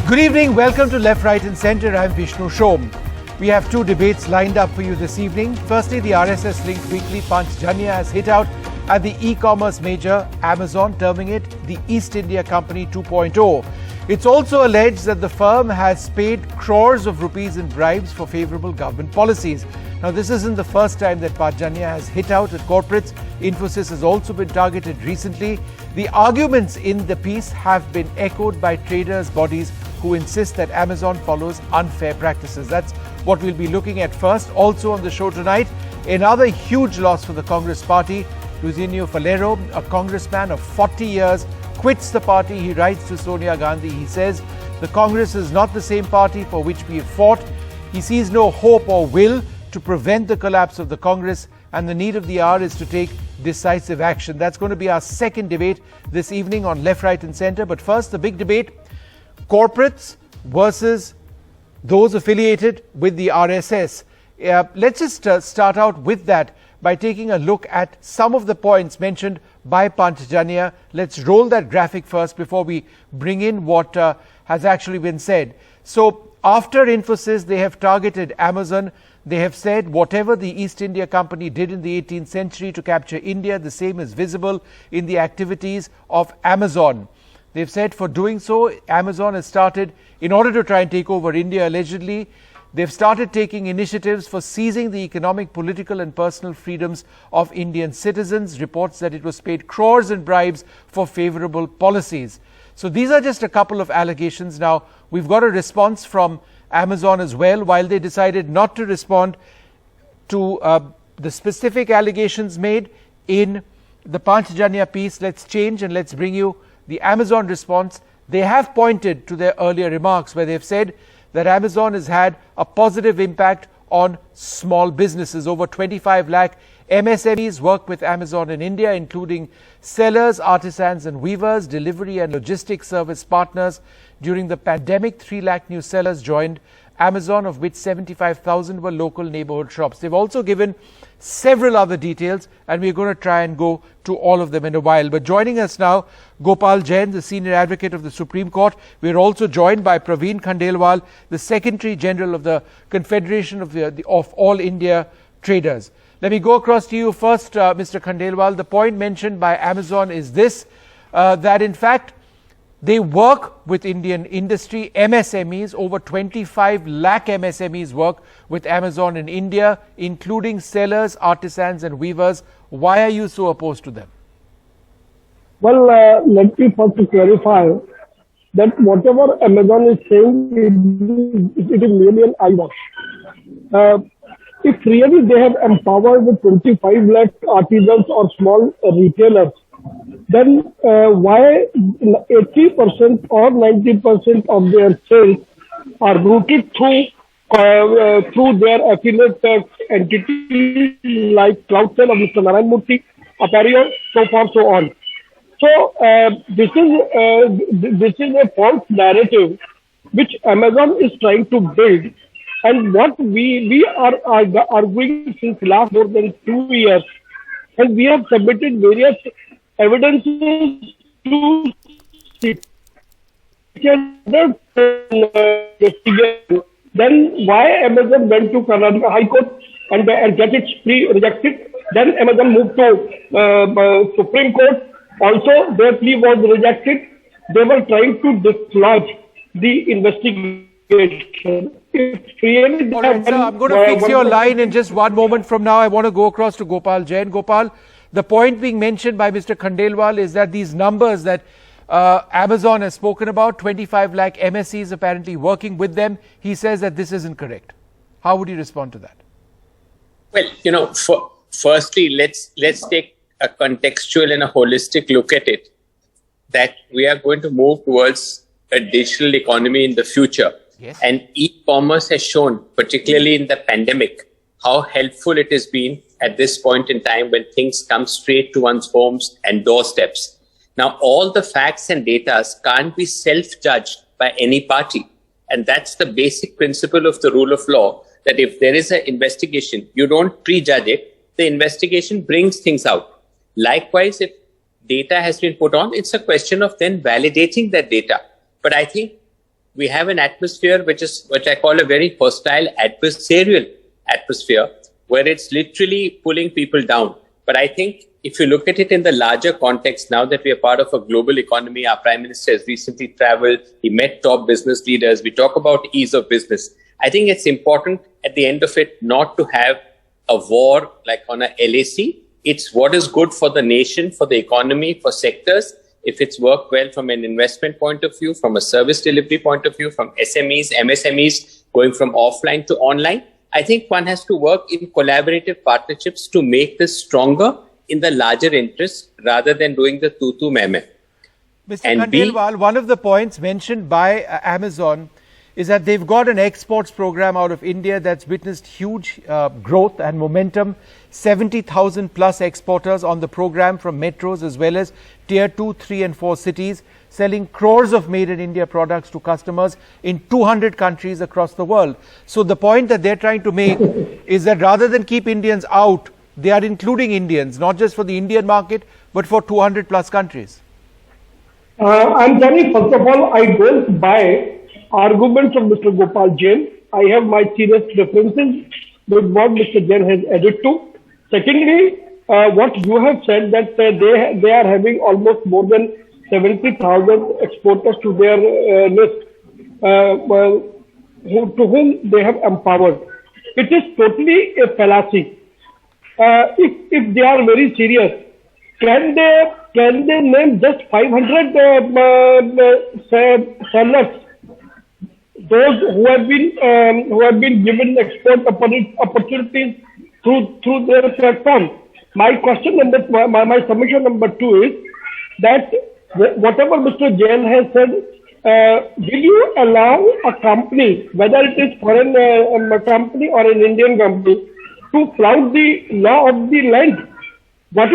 Good evening. Welcome to Left, Right and Centre. I'm Vishnu Shom. We have two debates lined up for you this evening. Firstly, the RSS-linked weekly Panchjanya has hit out at the e-commerce major Amazon, terming it the East India Company 2.0. It's also alleged that the firm has paid crores of rupees in bribes for favourable government policies. Now, this isn't the first time that Panchjanya has hit out at corporates. Infosys has also been targeted recently. The arguments in the piece have been echoed by traders' bodies who insist that Amazon follows unfair practices. That's what we'll be looking at first. Also on the show tonight, another huge loss for the Congress party. Eugenio Falero, a congressman of 40 years, quits the party. He writes to Sonia Gandhi. He says, the Congress is not the same party for which we have fought. He sees no hope or will to prevent the collapse of the Congress, and the need of the hour is to take decisive action. That's going to be our second debate this evening on Left, Right and Centre. But first, the big debate, corporates versus those affiliated with the RSS. Let's just start out with that by taking a look at some of the points mentioned by Panchjanya. Let's roll that graphic first before we bring in what has actually been said. So after Infosys, they have targeted Amazon. They have said whatever the East India Company did in the 18th century to capture India, the same is visible in the activities of Amazon. They've said for doing so, Amazon has started, in order to try and take over India allegedly, they've started taking initiatives for seizing the economic, political and personal freedoms of Indian citizens. Reports that it was paid crores in bribes for favourable policies. So these are just a couple of allegations. Now, we've got a response from Amazon as well. While they decided not to respond to the specific allegations made in the Panchjanya piece, let's change and let's bring you the Amazon response. They have pointed to their earlier remarks where they've said that Amazon has had a positive impact on small businesses. Over 25 lakh MSMEs work with Amazon in India, including sellers, artisans and weavers, delivery and logistics service partners. During the pandemic, 3 lakh new sellers joined Amazon, of which 75,000 were local neighborhood shops. They've also given several other details, and we're going to try and go to all of them in a while. But joining us now, Gopal Jain, the senior advocate of the Supreme Court. We're also joined by Praveen Khandelwal, the Secretary General of the Confederation of All India Traders. Let me go across to you first, Mr. Khandelwal. The point mentioned by Amazon is this, that in fact, they work with Indian industry, MSMEs. Over 25 lakh MSMEs work with Amazon in India, including sellers, artisans and weavers. Why are you so opposed to them? Well, let me first clarify that whatever Amazon is saying, it is merely an eyewash. If really they have empowered the 25 lakh artisans or small retailers, then why 80% or 90% of their sales are routed through their affiliate entities like Cloudcell of Mr. Narayan Murthy, Appareo, so forth, so on. So this is a false narrative which Amazon is trying to build, and what we are arguing since last more than 2 years, and we have submitted various evidences to then why Amazon went to Karnataka High Court and get its plea rejected. Then Amazon moved to Supreme Court. Also, their plea was rejected. They were trying to dislodge the investigation. All right, sir, I'm going to fix your line in just one moment from now. I want to go across to Gopal Jain. Gopal, the point being mentioned by Mr. Khandelwal is that these numbers that Amazon has spoken about, 25 lakh MSCs apparently working with them, he says that this isn't correct. How would you respond to that? Well, firstly, let's take a contextual and a holistic look at it, that we are going to move towards a digital economy in the future. Yes. And e-commerce has shown, particularly in the pandemic, how helpful it has been at this point in time when things come straight to one's homes and doorsteps. Now, all the facts and data can't be self-judged by any party. And that's the basic principle of the rule of law, that if there is an investigation, you don't prejudge it. The investigation brings things out. Likewise, if data has been put on, it's a question of then validating that data. But I think we have an atmosphere which I call a very hostile adversarial atmosphere, where it's literally pulling people down. But I think if you look at it in the larger context, now that we are part of a global economy, our Prime Minister has recently traveled, he met top business leaders, we talk about ease of business. I think it's important at the end of it not to have a war like on a LAC. It's what is good for the nation, for the economy, for sectors. If it's worked well from an investment point of view, from a service delivery point of view, from SMEs, MSMEs, going from offline to online, I think one has to work in collaborative partnerships to make this stronger in the larger interest rather than doing the tutu meme. Mr. Khandelwal, one of the points mentioned by Amazon is that they've got an exports program out of India that's witnessed huge growth and momentum. 70,000 plus exporters on the program from metros as well as tier 2, 3 and 4 cities, selling crores of made in India products to customers in 200 countries across the world. So the point that they're trying to make is that rather than keep Indians out, they are including Indians, not just for the Indian market, but for 200 plus countries. I'm sorry, first of all, I don't buy arguments of Mr. Gopal Jain. I have my serious differences with what Mr. Jain has added to. Secondly, what you have said that they are having almost more than 70,000 exporters to their list, to whom they have empowered. It is totally a fallacy. If they are very serious, can they name just 500 sellers, those who have been given export opportunities through their platform? My submission number 2 is that whatever Mr. Jain has said, will you allow a company, whether it is foreign company or an Indian company, to flout the law of the land? What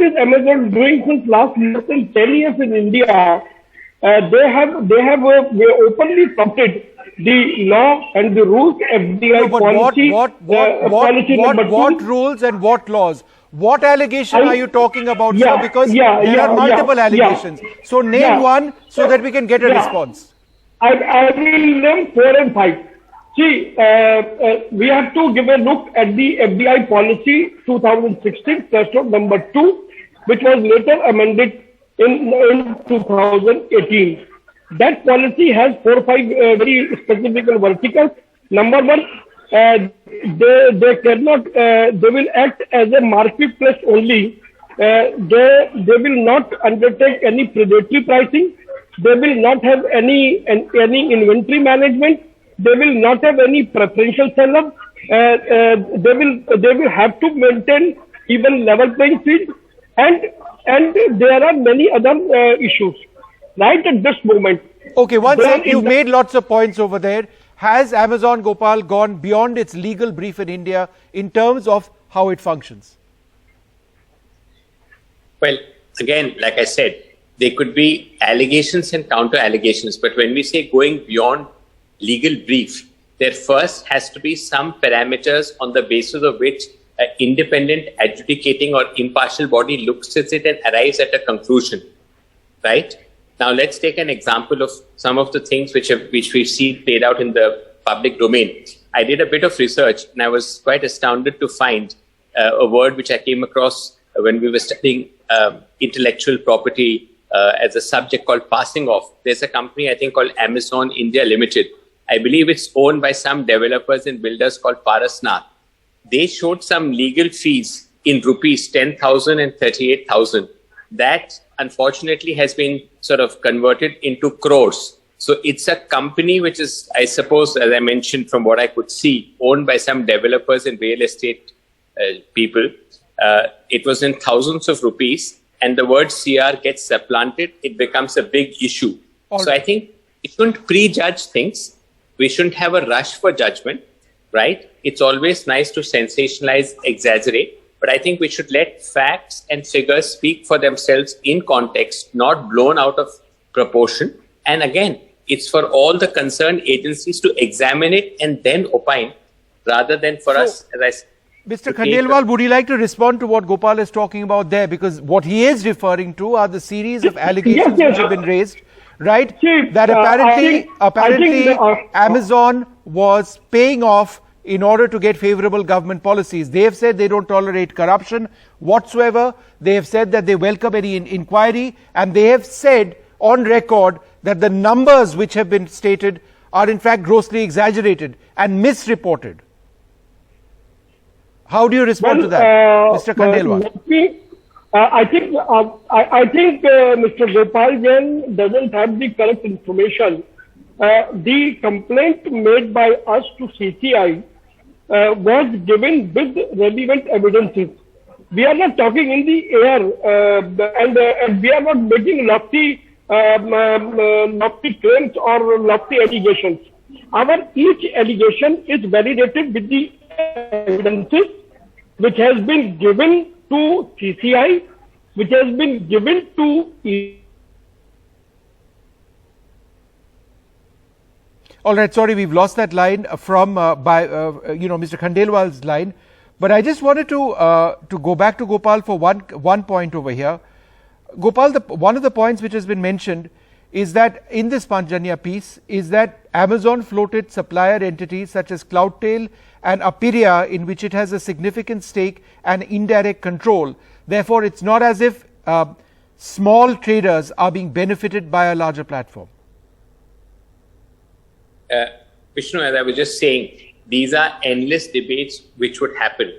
is Amazon doing since last less than 10 years in India? They have openly flouted the law and the rules, FDI policy. What rules and what laws? What allegation are you talking about, sir? Because there are multiple allegations. So name one so that we can get a response. I will name 4 and 5. See, we have to give a look at the FDI policy 2016, threshold number 2, which was later amended in 2018. That policy has 4 or 5 very specific verticals. Number 1, they cannot, they will act as a marketplace only. They will not undertake any predatory pricing. They will not have any inventory management. They will not have any preferential sell-up. They will have to maintain even level playing field, and there are many other issues. Right at this moment. Okay, one second. You've made lots of points over there. Has Amazon, Gopal, gone beyond its legal brief in India in terms of how it functions? Well, again, like I said, there could be allegations and counter allegations, but when we say going beyond legal brief, there first has to be some parameters on the basis of which an independent adjudicating or impartial body looks at it and arrives at a conclusion, right? Now, let's take an example of some of the things which we've seen played out in the public domain. I did a bit of research and I was quite astounded to find a word which I came across when we were studying intellectual property as a subject called passing off. There's a company, I think, called Amazon India Limited. I believe it's owned by some developers and builders called Parasnath. They showed some legal fees in rupees 10,000 and 38,000. That unfortunately has been sort of converted into crores. So it's a company which is, I suppose, as I mentioned, from what I could see, owned by some developers and real estate people. It was in thousands of rupees, and the word CR gets supplanted. It becomes a big issue. So I think we shouldn't prejudge things. We shouldn't have a rush for judgment, right? It's always nice to sensationalize, exaggerate. But I think we should let facts and figures speak for themselves in context, not blown out of proportion. And again, it's for all the concerned agencies to examine it and then opine, rather than for us, as I said. Mr. Khandelwal, would you like to respond to what Gopal is talking about there? Because what he is referring to are the series of allegations which have been raised right? See, That apparently Amazon was paying off in order to get favorable government policies. They have said they don't tolerate corruption whatsoever. They have said that they welcome any inquiry, and they have said on record that the numbers which have been stated are in fact grossly exaggerated and misreported. How do you respond to that, Mr. Khandelwal? I think Mr. Gopal Jain doesn't have the correct information. The complaint made by us to CCI was given with relevant evidences. We are not talking in the air, and we are not making lofty claims or lofty allegations. Each allegation is validated with the evidences which has been given to CCI, which has been given to. All right, sorry, we've lost that line from Mr. Khandelwal's line, but I just wanted to go back to Gopal for one point over here. Gopal, one of the points which has been mentioned is that in this Panchjanya piece is that Amazon floated supplier entities such as Cloudtail and Apiria, in which it has a significant stake and indirect control. Therefore, it's not as if small traders are being benefited by a larger platform. Vishnu, as I was just saying, these are endless debates which would happen.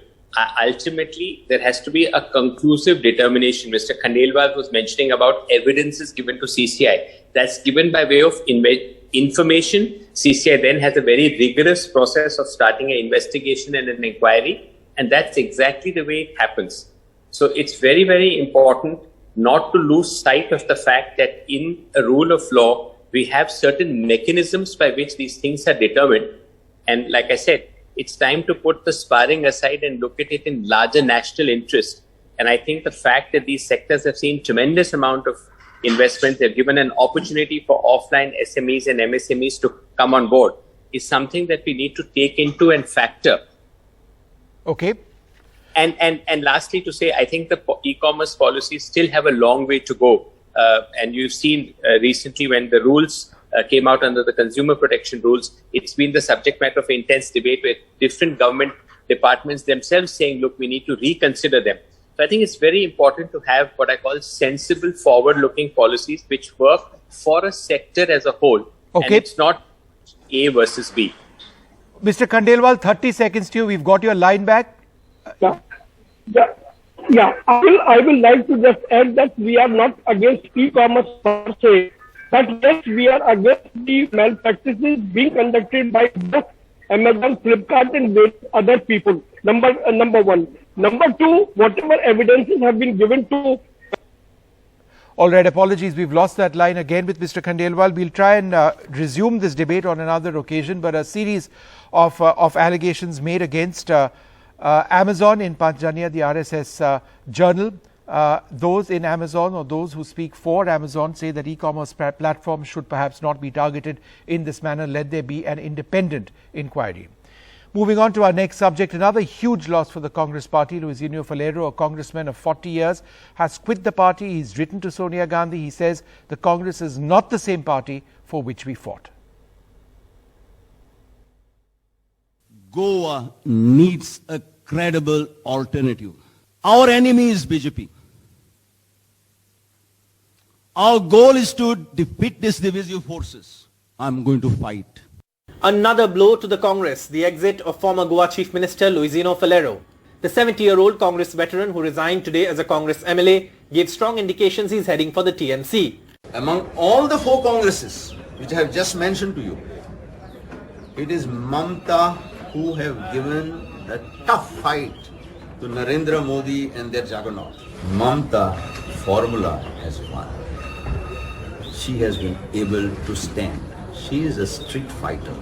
Ultimately, there has to be a conclusive determination. Mr. Khandelwal was mentioning about evidences given to CCI. That's given by way of information. CCI then has a very rigorous process of starting an investigation and an inquiry, and that's exactly the way it happens. So it's very, very important not to lose sight of the fact that in a rule of law, we have certain mechanisms by which these things are determined. And like I said, it's time to put the sparring aside and look at it in larger national interest. And I think the fact that these sectors have seen tremendous amount of investment, they've given an opportunity for offline SMEs and MSMEs to come on board, is something that we need to take into and factor. Okay. And lastly to say, I think the e-commerce policies still have a long way to go. And you've seen recently when the rules came out under the consumer protection rules, it's been the subject matter of intense debate with different government departments themselves saying, look, we need to reconsider them. So I think it's very important to have what I call sensible forward-looking policies which work for a sector as a whole. Okay. And it's not A versus B. Mr. Khandelwal, 30 seconds to you. We've got your line back. Yeah. I will like to just add that we are not against e-commerce per se, but yes, we are against the malpractices being conducted by both Amazon, Flipkart, and other people. Number one. Number two, whatever evidences have been given to. All right, apologies, we've lost that line again with Mr. Khandelwal. We'll try and resume this debate on another occasion, but a series of allegations made against Amazon in Panchjanya, the RSS journal. Those in Amazon or those who speak for Amazon say that e-commerce platforms should perhaps not be targeted in this manner. Let there be an independent inquiry. Moving on to our next subject, another huge loss for the Congress party. Luizinho Falero, a congressman of 40 years, has quit the party. He's written to Sonia Gandhi. He says the Congress is not the same party for which we fought. Goa needs a credible alternative. Our enemy is BJP. Our goal is to defeat these divisive forces. I'm going to fight. Another blow to the Congress, the exit of former Goa Chief Minister Luizinho Falero. The 70-year-old Congress veteran who resigned today as a Congress MLA gave strong indications he's heading for the TNC. Among all the 4 Congresses which I have just mentioned to you, it is Mamta who have given a tough fight to Narendra Modi and their juggernaut. Mamta formula has won. She has been able to stand. She is a street fighter.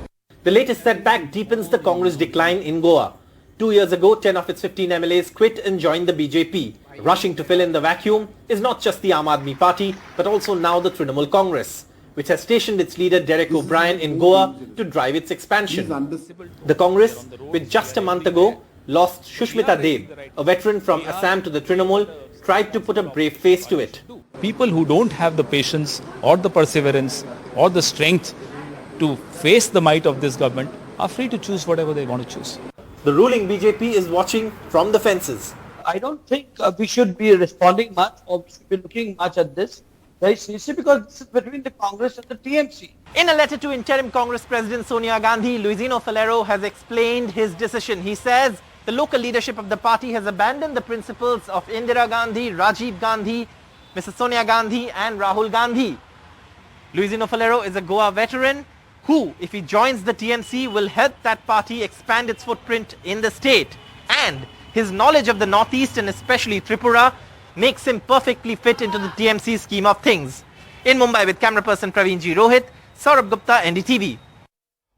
The latest setback deepens the Congress decline in Goa. 2 years ago, 10 of its 15 MLAs quit and joined the BJP. Rushing to fill in the vacuum is not just the Aam Aadmi Party, but also now the Trinamool Congress, which has stationed its leader Derek O'Brien in Goa to drive its expansion. The Congress, with just a month ago, lost Shushmita Deb, a veteran from Assam to the Trinamool, tried to put a brave face to it. people who don't have the patience or the perseverance or the strength to face the might of this government are free to choose whatever they want to choose. The ruling BJP is watching from the fences. I don't think we should be responding much or we should be looking much at this very seriously, because this is between the Congress and the TMC. In a letter to interim Congress President Sonia Gandhi, Luisino Falero has explained his decision. He says the local leadership of the party has abandoned the principles of Indira Gandhi, Rajiv Gandhi, Mrs. Sonia Gandhi and Rahul Gandhi. Luisino Falero is a Goa veteran who, if he joins the TMC, will help that party expand its footprint in the state. And his knowledge of the Northeast and especially Tripura makes him perfectly fit into the TMC scheme of things. In Mumbai with camera person Praveen G. Rohit, Saurabh Gupta, NDTV.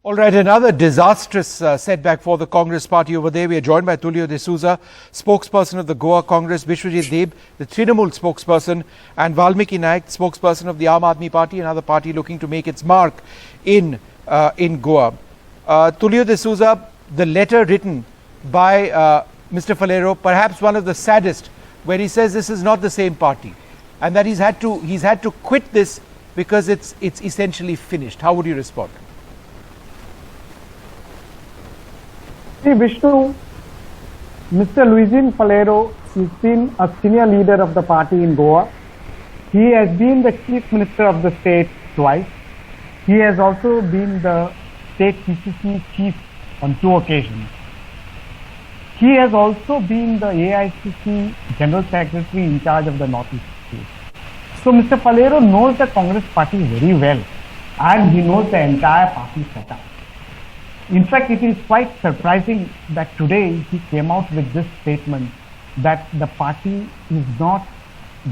All right, another disastrous setback for the Congress party over there. We are joined by Tulio D'Souza, spokesperson of the Goa Congress, Bishwajit Deb, the Trinamool spokesperson, and Valmiki Naik, spokesperson of the Aam Aadmi Party, another party looking to make its mark in Goa. Tulio D'Souza, the letter written by Mr. Falero, perhaps one of the saddest, where he says this is not the same party and that he's had to quit this because it's essentially finished. How would you respond? See, Vishnu, Mr. Luisino Falero has been a senior leader of the party in Goa. He has been the chief minister of the state twice. He has also been the state PCC chief on 2 occasions. He has also been the AICC General Secretary in charge of the Northeast state. So Mr. Falero knows the Congress party very well and he knows the entire party setup. In fact, it is quite surprising that today he came out with this statement that the party is not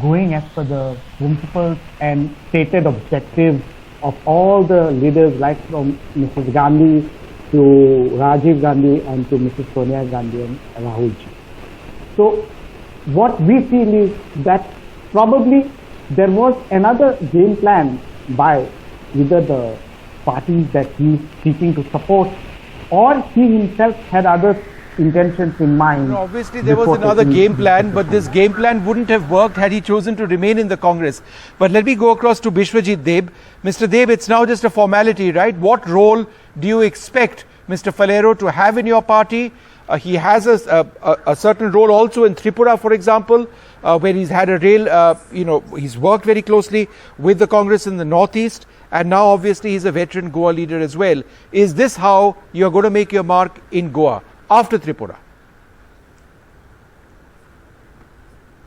going as per the principles and stated objectives of all the leaders, like from Mrs. Gandhi to Rajiv Gandhi and to Mrs. Sonia Gandhi and Rahul ji. So what we feel is that probably there was another game plan by either the parties that he is seeking to support, or he himself had other intentions in mind. No, obviously there was another game plan, but this game plan wouldn't have worked had he chosen to remain in the Congress. But let me go across to Bishwajit Deb. Mr. Deb, it's now just a formality, right? What role do you expect Mr. Falero to have in your party? He has a certain role also in Tripura, for example, where he's had a real, he's worked very closely with the Congress in the Northeast, and now obviously he's a veteran Goa leader as well. Is this how you're going to make your mark in Goa after Tripura?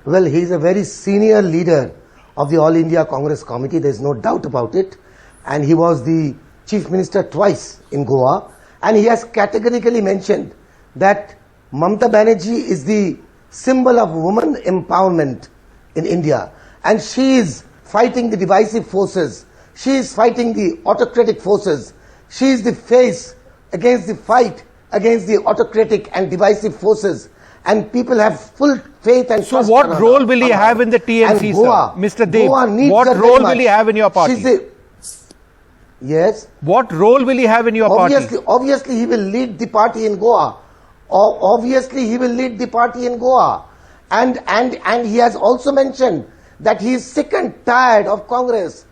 Well, he is a very senior leader of the All India Congress Committee, there is no doubt about it, and he was the Chief Minister twice in Goa, and he has categorically mentioned that Mamata Banerjee is the symbol of woman empowerment in India, and she is fighting the divisive forces, she is fighting the autocratic forces, she is the face against the fight against the autocratic and divisive forces, and people have full faith and trust. So what role will he have in the TMC, Goa, sir? Mr. Deb, what role will he have in your party? Yes. What role will he have in your party? Obviously he will lead the party in Goa. Obviously he will lead the party in Goa. And he has also mentioned that he is sick and tired of Congress.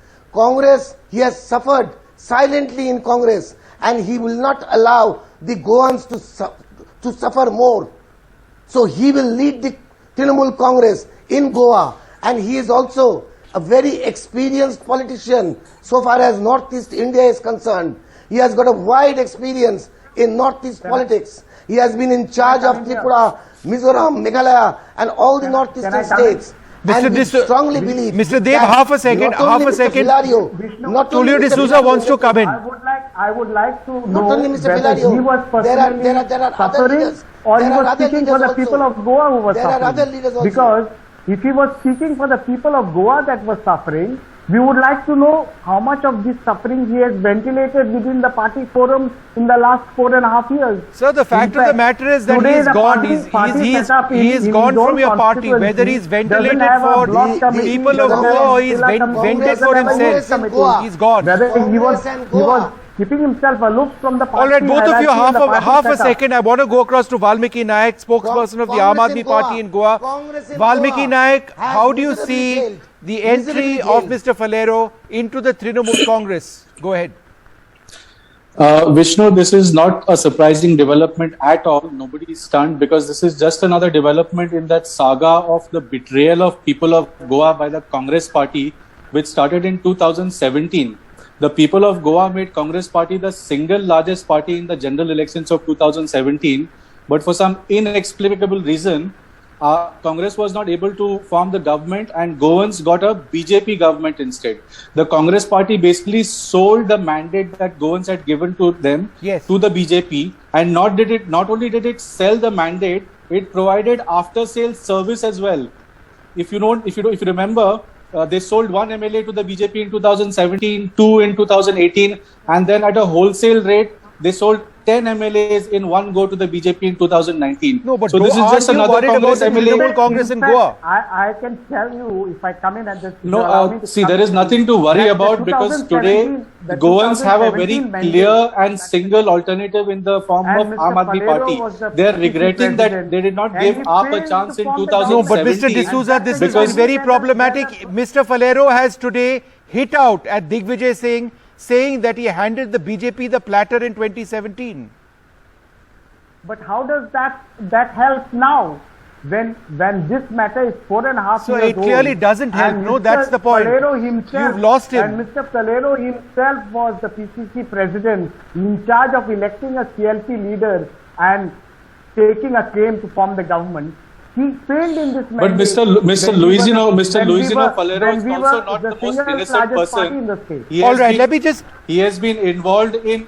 He has suffered silently in Congress, and he will not allow the Goans to suffer more. So he will lead the Trinamool Congress in Goa, and he is also a very experienced politician so far as Northeast India is concerned. He has got a wide experience in Northeast politics. He has been in charge of Tripura, Mizoram, Meghalaya and all the Northeastern states. And we strongly believe Mr. Deb, half a second. Tulio D'Souza wants to come in. I would like to know not only Mr. whether Filario, he was personally there are other suffering leaders. or he There are was other speaking for leaders the people also. of Goa who was There are other suffering. leaders also. Because if he was speaking for the people of Goa that was suffering, we would like to know how much of this suffering he has ventilated within the party forum in the last 4.5 years. Sir, the fact of the matter is that he's gone. He's gone from your party. Whether he's ventilated for the people of Goa or he's vented for himself, he's gone. Whether he was keeping himself aloof from the party. All right, both of you, hierarchy and the party half a setup. second. I want to go across to Valmiki Naik, spokesperson of the Aam Congress Aadmi in Goa. Party in Goa. Congress in Valmiki Goa Naik, has how do you miserably see failed. the entry Miserably of failed. Mr. Falero into the Trinamool Congress? Go ahead. Vishnu, this is not a surprising development at all. Nobody is stunned because this is just another development in that saga of the betrayal of people of Goa by the Congress Party, which started in 2017. The people of Goa made Congress Party the single largest party in the general elections of 2017. But for some inexplicable reason, Congress was not able to form the government and Goans got a BJP government instead. The Congress Party basically sold the mandate that Goans had given to them to the BJP, and not only did it sell the mandate, it provided after sales service as well. If you remember, they sold one MLA to the BJP in 2017, two in 2018, and then at a wholesale rate, they sold 10 MLAs in one go to the BJP in 2019. No, but so this is just another Congress MLA. Trinamool Congress in Goa. I can tell you, if I come in at this. No, see, there is nothing to worry about because today Goans have a very clear and single alternative in the form of Aam Aadmi Party. They are regretting that they did not give AAP a chance in 2017. No, but Mr. D'Souza, this has been very problematic. Mr. Falero has today hit out at Digvijay Singh, saying that he handed the BJP the platter in 2017. But how does that help now? When this matter is 4.5 years old. So it clearly doesn't help. No, that's the point. You've lost him. And Mr. Falero himself was the PCC president in charge of electing a CLP leader and taking a claim to form the government. He failed in this mandate. But Mr. Luisino Falero is also not the most innocent person. All right, let me just. He has been involved in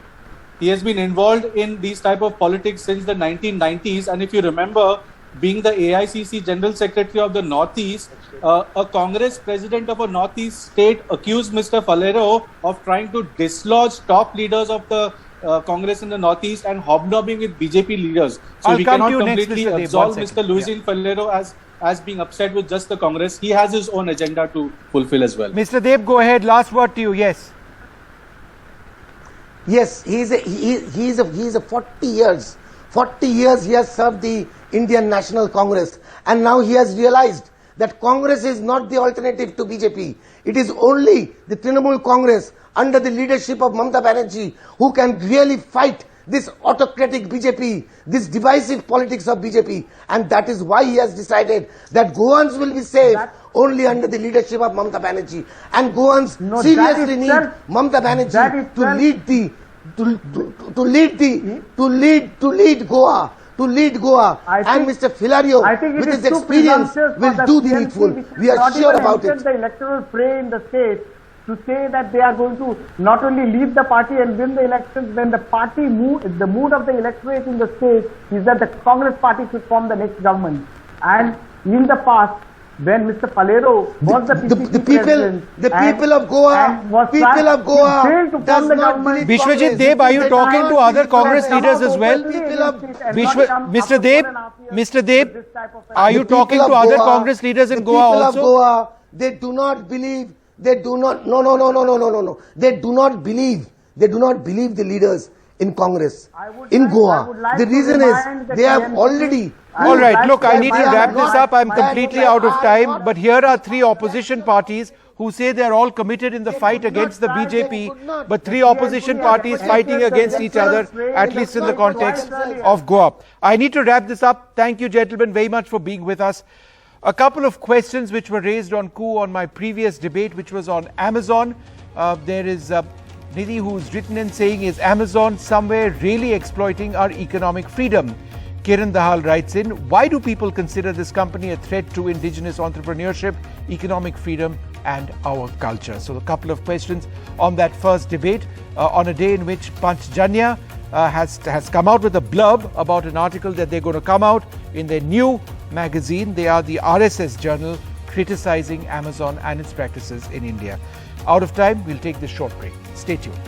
these type of politics since the 1990s, and if you remember, being the AICC General Secretary of the Northeast, a Congress president of a Northeast state accused Mr. Falero of trying to dislodge top leaders of the Congress in the Northeast and hobnobbing with BJP leaders. So we cannot completely absolve Mr. Luisino Falero as being upset with just the Congress. He has his own agenda to fulfill as well. Mr. Deb, go ahead. Last word to you. Yes. Yes, he's a 40 years. 40 years he has served the Indian National Congress, and now he has realized that Congress is not the alternative to BJP. It is only the Trinamool Congress under the leadership of Mamata Banerjee who can really fight this autocratic BJP, this divisive politics of BJP, and that is why he has decided that Goans will be safe only under the leadership of Mamata Banerjee, and Goans seriously need Mamata Banerjee to lead Goa. And Mr. Filario, with his experience, will do the needful. We are sure about it. The electoral fray in the state to say that they are going to not only leave the party and win the elections, when the mood of the electorate in the state is that the Congress party should form the next government. And in the past, when Mr. Falero was the PCC president, the people of Goa does not believe Vishwajit Deb, are you talking to other Congress leaders as well? Mr. Deb, are you talking to other Congress leaders in Goa also? The people of Goa, they do not believe. They do not. No. They do not believe. They do not believe the leaders in Congress in Goa. The reason is they have already. All right, look, I need to wrap this up. I'm completely out of time. But here are three opposition parties who say they're all committed in the fight against the BJP, but three opposition parties fighting against each other, at least in the context of Goa. I need to wrap this up. Thank you, gentlemen, very much for being with us. A couple of questions which were raised on coup on my previous debate, which was on Amazon. There is Nidhi who's written in saying, is Amazon somewhere really exploiting our economic freedom? Kiran Dahal writes in, why do people consider this company a threat to indigenous entrepreneurship, economic freedom and our culture? So a couple of questions on that first debate on a day in which Panchjanya has come out with a blurb about an article that they're going to come out in their new magazine. They are the RSS journal criticizing Amazon and its practices in India. Out of time, we'll take this short break. Stay tuned.